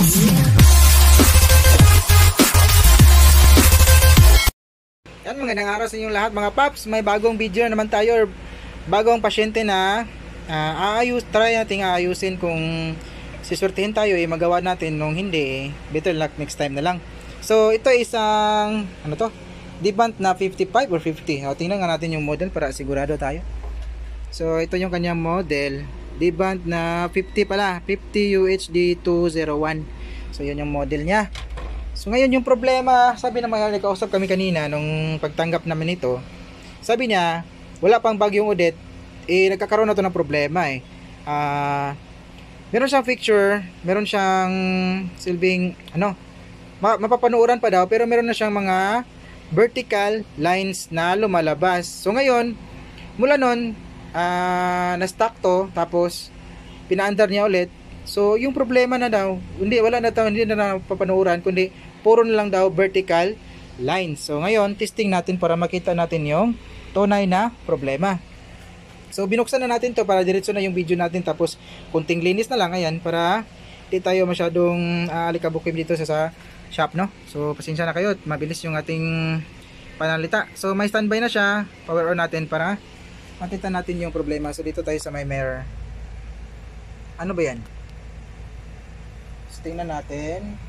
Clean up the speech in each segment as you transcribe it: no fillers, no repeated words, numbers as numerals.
Yan, magandang araw sa inyong lahat mga paps. May bagong video naman tayo, bagong pasyente na try nating aayusin. Kung sisurtihin tayo, magawa natin. Nung hindi, better luck next time na lang. So ito isang Devant na 55 or 50. Tingnan nga natin yung model para sigurado tayo. So ito yung kanyang model, Devant na 50 pala, 50 UHD 201. So yun yung model niya. So ngayon yung problema, sabi ng mga nagkausap kami kanina nung pagtanggap namin ito, sabi niya wala pang bagyong Odette, nagkakaroon na to ng problema meron siyang fixture, meron siyang silbing mapapanuuran pa daw, pero meron na siyang mga vertical lines na lumalabas. So ngayon mula nun na-stuck to, tapos pinaandar niya ulit. So yung problema na daw, hindi na napapanuuran, kundi puro na lang daw vertical lines. So ngayon testing natin para makita natin yung tunay na problema. So binuksan na natin to para diretso na yung video natin, tapos kunting linis na lang ayan, para hindi tayo masyadong alikabukim dito sa shop, no? So pasensya na kayo, mabilis yung ating panalita. So may standby na siya, power on natin para makita natin yung problema. So dito tayo sa may mirror. Ano ba yan? Tingnan natin.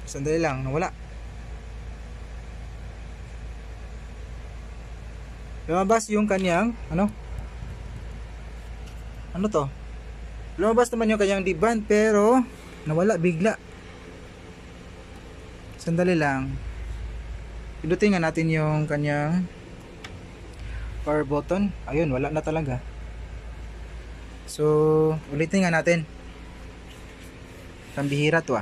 Sandali lang, nawala. Lumabas yung kanyang lumabas naman yung kanyang Devant, pero nawala bigla. Sandali lang. Pindutin nga natin yung kanyang power button. Ayun, wala na talaga. So ulitin nga natin. Pambihira to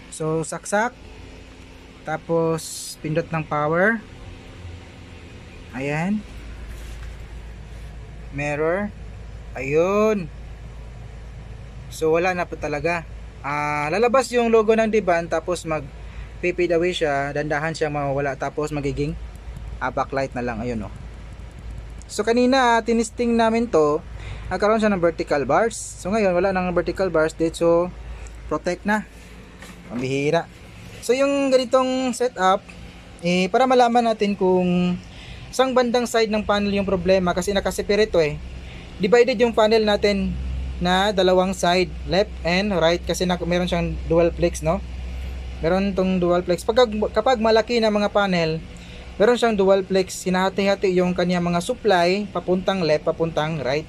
So saksak, tapos pindot ng power. Ayan, mirror. Ayun. So wala na po talaga. Lalabas yung logo ng Devant, tapos mag fade away siya, dandahan siya mawawala, tapos magiging backlight na lang. Ayun So kanina tinisting namin to, nagkaroon siya ng vertical bars. So ngayon wala nang vertical bars dito, so protect na. Pambihira. So yung ganitong setup, para malaman natin kung isang bandang side ng panel yung problema, kasi nakaseparate to divided yung panel natin na dalawang side, left and right, kasi meron siyang dual flex, no? Meron tong dual flex. Kapag malaki na mga panel, meron siyang dual flex, hinahati-hati yung kanya mga supply, papuntang left, papuntang right.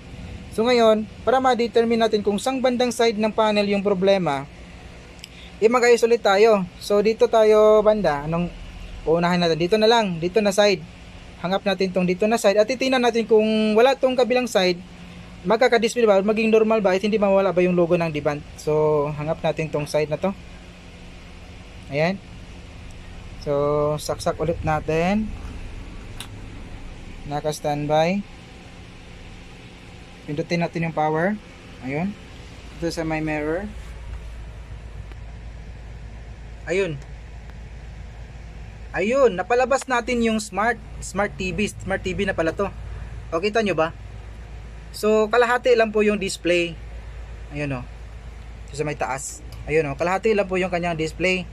So ngayon, para ma-determine natin kung sang bandang side ng panel yung problema, mag-isolate tayo. So dito tayo banda, anong uunahin natin? Dito na lang, dito na side. Hangap natin tong dito na side, at titingnan natin kung wala tong kabilang side, magkaka-display ba, maging normal ba, at hindi mawala ba yung logo ng Devant. So hangap natin tong side na to. Ayan. So saksak ulit natin. Naka standby. Pindutin natin yung power. Ayun. Ito sa my mirror. Ayun. Ayun, napalabas natin yung smart TV. Smart TV na pala to. O, kita nyo ba? So kalahati lang po yung display. Ayun sa may taas. Ayun kalahati lang po yung kanyang display.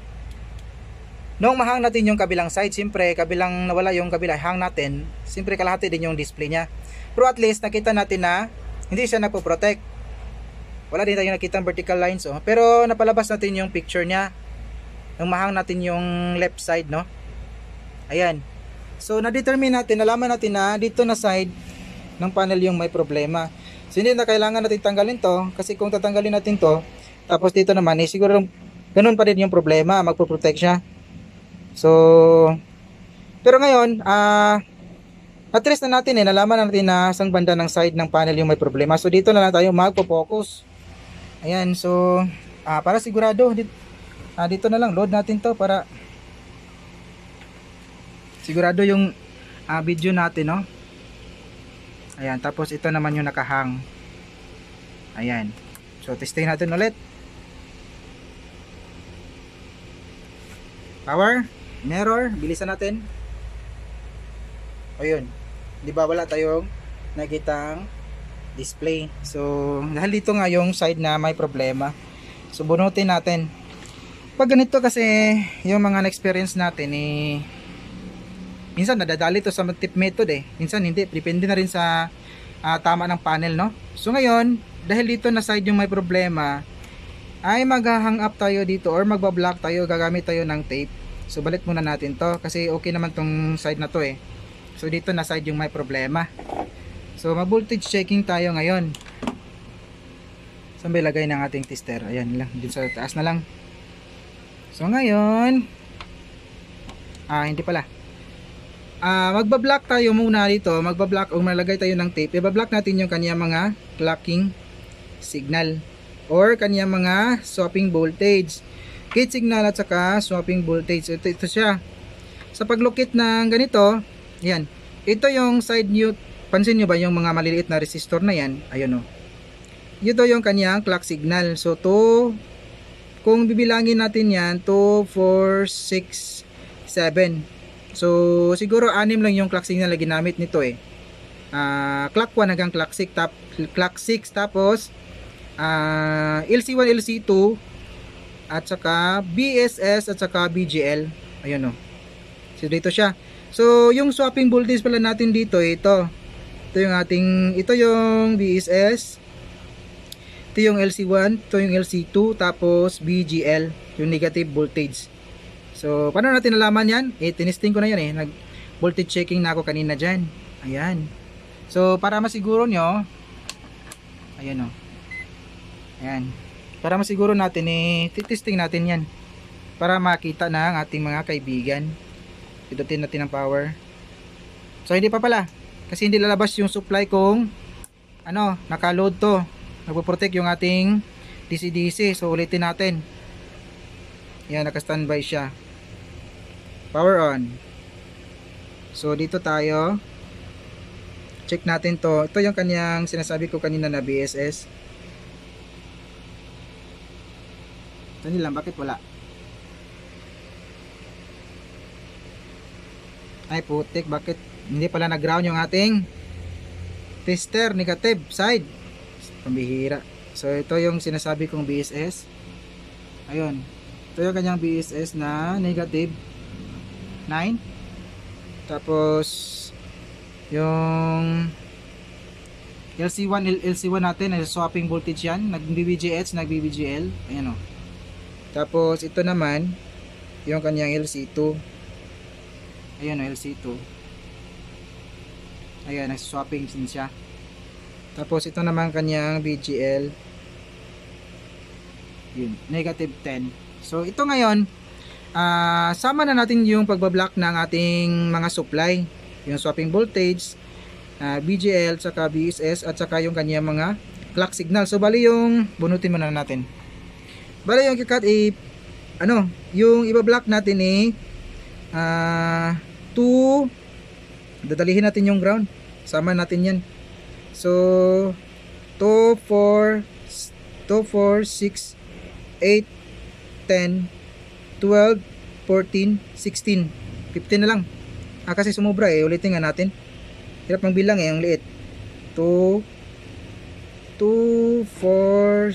Nung mahang natin yung kabilang side, siyempre kabilang nawala yung kabila, hang natin, siyempre kalahati din yung display niya. Pero at least nakita natin na hindi siya nagpo-protect. Wala din tayong nakita vertical lines pero napalabas natin yung picture niya nung mahang natin yung left side, no? Ayan. So na-determine natin, nalaman natin na dito na side ng panel yung may problema. So hindi na kailangan natin tanggalin to, kasi kung tatanggalin natin to, tapos dito naman siguro ganun pa rin yung problema, magpo-protect siya. So pero ngayon at-least na natin nalaman natin na isang banda ng side ng panel yung may problema. So dito na lang tayo magpo-focus. Ayan, so para sigurado dito na lang load natin to para sigurado yung video natin, no? Ayan, tapos ito naman yung nakahang. Ayan. So testing natin ulit. Power, mirror, bilisan natin. Ayun. Di ba wala tayong nakitang display. So dahil dito nga yung side na may problema, so bunutin natin. Pag ganito kasi yung mga na-experience natin minsan nadadali to sa tip method minsan hindi, depende na rin sa tama ng panel, no? So ngayon, dahil dito na side yung may problema, ay mag-hang up tayo dito or magba-block tayo, gagamit tayo ng tape. So balik muna natin to kasi okay naman tong side na to So dito na side yung may problema. So mag-voltage checking tayo ngayon. Saan ba ilagay ng ating tester? Ayan lang, dun sa taas na lang. So ngayon, hindi pala. Magba-block tayo muna dito. Magba-block o malagay tayo ng tape. I-block natin yung kanya mga clocking signal or kanya mga swapping voltage. Gate signal at saka swapping voltage. Ito siya. Sa paglukit ng ganito, yan. Ito yung side mute. Pansin nyo ba yung mga maliliit na resistor na yan? Ayun o. Ito yung kanyang clock signal. So kung bibilangin natin yan, 2, 4, 6, 7. So siguro 6 lang yung clock signal na ginamit nito clock 1 hanggang clock 6, tapos LC1, LC2 at saka BSS at saka BGL. Ayun o. So dito siya. So yung swapping voltage pala natin dito, ito yung BSS, ito yung LC1, ito yung LC2, tapos BGL, yung negative voltage. So paano natin nalaman yan? Tinisting ko na yan nag voltage checking na ako kanina dyan. Ayan. So para masiguro nyo, ayan o. Ayan. Para masiguro natin titesting natin yan para makita na ang ating mga kaibigan. Pindutin natin ang power. So hindi pa pala kasi hindi lalabas yung supply kung naka-load to. Nagpo-protect yung ating DC-DC. So ulitin natin. Yan, naka-standby siya. Power on. So dito tayo. Check natin to. Ito yung kanyang sinasabi ko kanina na BSS. Ito lang, bakit wala? Ay putik, bakit hindi pala nag-ground yung ating tester, negative side. Pambihira. So ito yung sinasabi kong BSS. Ayun. Ito yung kanyang BSS na negative 9. Tapos yung LC1 natin ay swapping voltage yan. Nag-BBGH, nag-BBGL. Ayan o. Tapos ito naman yung kanyang LC2. Ayan o, LC2. Ayan, nag-swapping din siya. Tapos ito naman kanyang BGL. Yun, negative 10. So ito ngayon, sama na natin yung pagbablock ng ating mga supply, yung swapping voltage, BGL, saka BSS, at saka yung kanyang mga clock signal. So bali yung bunutin muna natin. Bali yung kikat yung ibablock natin dadalihin natin yung ground. Sama natin yan. So 2, 4, 6, 8, 10, 12, 14, 16, 15 na lang. Kasi sumobra ulitin nga natin. Hirap magbilang ang liit. 2, 4, 6,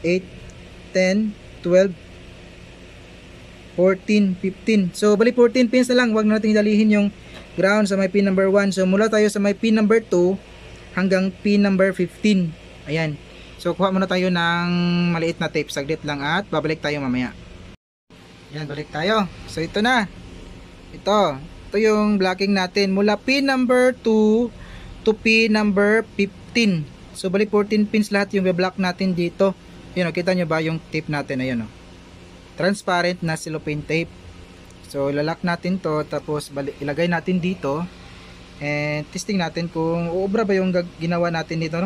8, 10, 12, 14, 15. So bali 14 pins na lang. Huwag na natin dalihin yung ground sa may pin number 1. So mula tayo sa may pin number 2 hanggang pin number 15. Ayan. So kuha muna tayo ng maliit na tape. Saglit lang at babalik tayo mamaya. Ayan, balik tayo. So ito na. Ito yung blocking natin mula pin number 2 to pin number 15. So bali 14 pins lahat yung i-block natin dito. Yun, kita nyo ba yung tape natin? Ayun, transparent na cellophane tape. So ilalak natin to, tapos ilagay natin dito and testing natin kung uubra ba yung ginawa natin dito,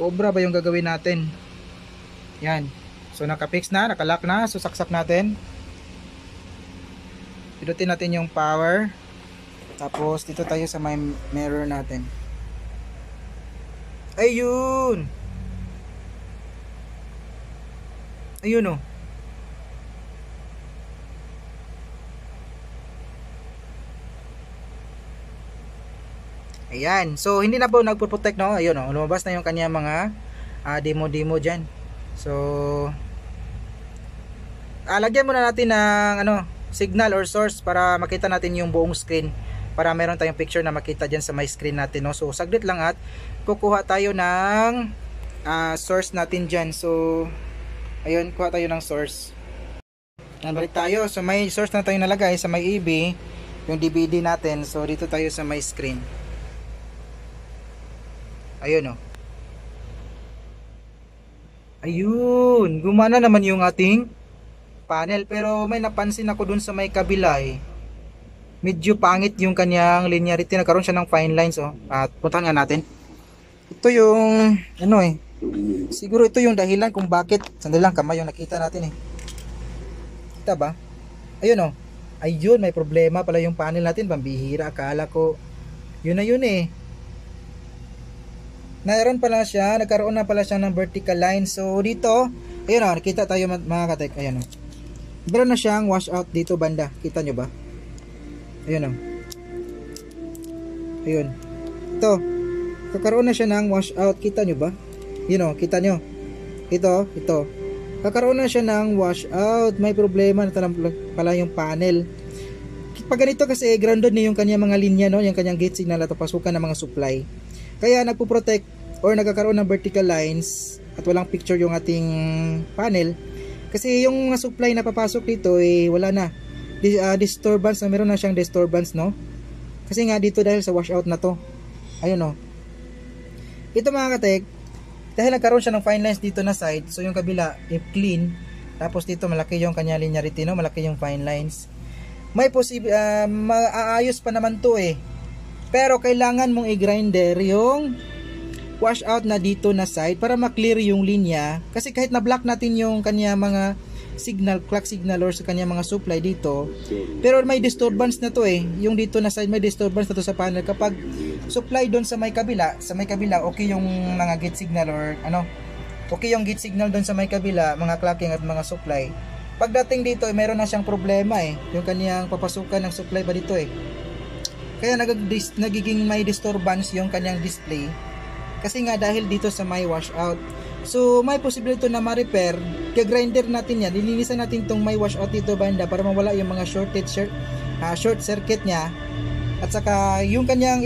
uubra ba yung gagawin natin. Yan. So nakapix na, nakalock na. So saksak natin. Pinutin natin yung power. Tapos dito tayo sa may mirror natin. Ayun. Ayun Ayan. So, hindi na po nagpo-protect, no? Ayun, oh, lumabas na yung kanya mga demo-demo dyan. So, lagyan muna natin ng signal or source para makita natin yung buong screen. Para meron tayong picture na makita dyan sa my screen natin, no? So, saglit lang at kukuha tayo ng source natin dyan. So, ayun, kuha tayo ng source. Balik tayo. So, may source na tayo nalagay sa may EB, yung DVD natin. So, dito tayo sa my screen. Ayun, oh. Ayun, gumana naman yung ating panel, pero may napansin ako dun sa may kabila eh. Medyo pangit yung kanyang linearity, nagkaroon siya ng fine lines, oh. At puntahan nga natin. Ito yung siguro ito yung dahilan kung bakit. Sandali lang, kamay yung nakita natin eh. Kita ba? Ayun, oh. Ayun, may problema pala yung panel natin. Pambihira, akala ko yun na yun eh. Naroon pala siya, nagkaroon na pala siya ng vertical line. So dito, ayun, oh, nakita tayo mga katek. Ayun, oh. Meron na siyang washout dito banda. Kita nyo ba? Ayun, oh. Ayun. Ito. Kakaroon na siya ng washout. Kita nyo ba? Yun, oh. Kita nyo. Ito. Kakaroon na siya ng washout. May problema na pala yung panel. Pag ganito kasi grounded na yung kanyang mga linya, no? Yung kanyang gate signal at pasukan ng mga supply. Kaya nagpo-protect or nagkakaroon ng vertical lines at walang picture yung ating panel. Kasi yung mga supply na papasok dito eh wala na. Disturbance na, meron na siyang disturbance, no? Kasi nga dito dahil sa washout na to. Ayun, oh. Ito mga katek, dahil nagkaroon siya ng fine lines dito na side, so yung kabila clean. Tapos dito malaki yung kanya linearity, no? Malaki yung fine lines. May maaayos pa naman to eh. Pero kailangan mong i-grinder yung washout na dito na side para ma-clear yung linya. Kasi kahit na-block natin yung kanya mga signal, clock signal or sa kanya mga supply dito, pero may disturbance na to eh. Yung dito na side may disturbance na to sa panel. Kapag supply doon sa may kabila, okay yung mga gate signal or okay yung gate signal doon sa may kabila, mga clocking at mga supply. Pagdating dito, meron na siyang problema eh. Yung kanyang papasukan ng supply pa dito eh. Kaya nagiging may disturbance yung kanyang display. Kasi nga dahil dito sa may washout. So may posibility na ma-repair. Kaya grinder natin yan. Lilinisan natin tong may washout dito banda para mawala yung mga short circuit niya. At saka yung kanyang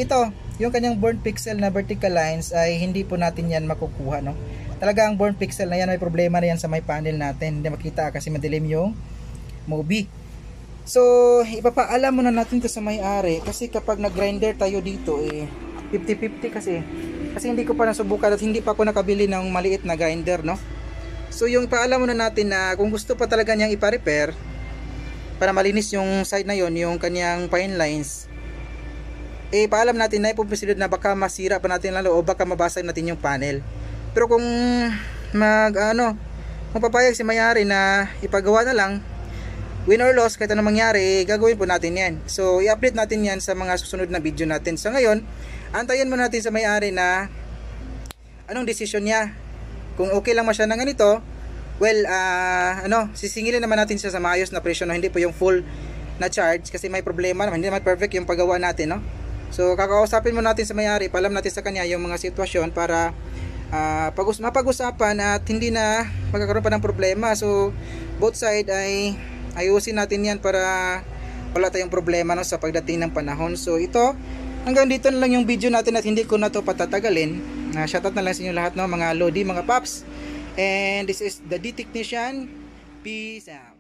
burn pixel na vertical lines ay hindi po natin yan makukuha, no? Talaga ang burn pixel na yan, may problema na yan sa may panel natin. Hindi makita kasi madilim yung movie. So, ipapaalam muna natin to sa may-ari kasi kapag nag-grinder tayo dito 50-50 kasi hindi ko pa nasubukan at hindi pa ako nakabili ng maliit na grinder, no? So, yung paalam muna natin na kung gusto pa talaga niyang ipa-repair para malinis yung side na yon, yung kanyang fine lines, paalam natin na ipoposibilidad na baka masira pa natin lalo o baka mabasag natin yung panel. Pero kung kung papayag si may-ari na ipagawa na lang, win or loss, kahit anong mangyari, gagawin po natin yan. So, i-update natin yan sa mga susunod na video natin. So, ngayon, antayin mo natin sa may-ari na anong decision niya. Kung okay lang siya ng ganito, well, sisingilin naman natin siya sa maayos na presyo, no? Hindi po yung full na charge kasi may problema naman. Hindi naman perfect yung paggawa natin, no? So, kakausapin mo natin sa may-ari, paalam natin sa kanya yung mga sitwasyon para mapag-usapan at hindi na magkakaroon pa ng problema. So, both side ay ayusin natin yan para wala tayong problema, no, sa pagdating ng panahon. So ito, hanggang dito na lang yung video natin at hindi ko na to patatagalin. Shoutout na lang sa inyo lahat, no, mga Lodi, mga Paps. And this is the D Technician. Peace out.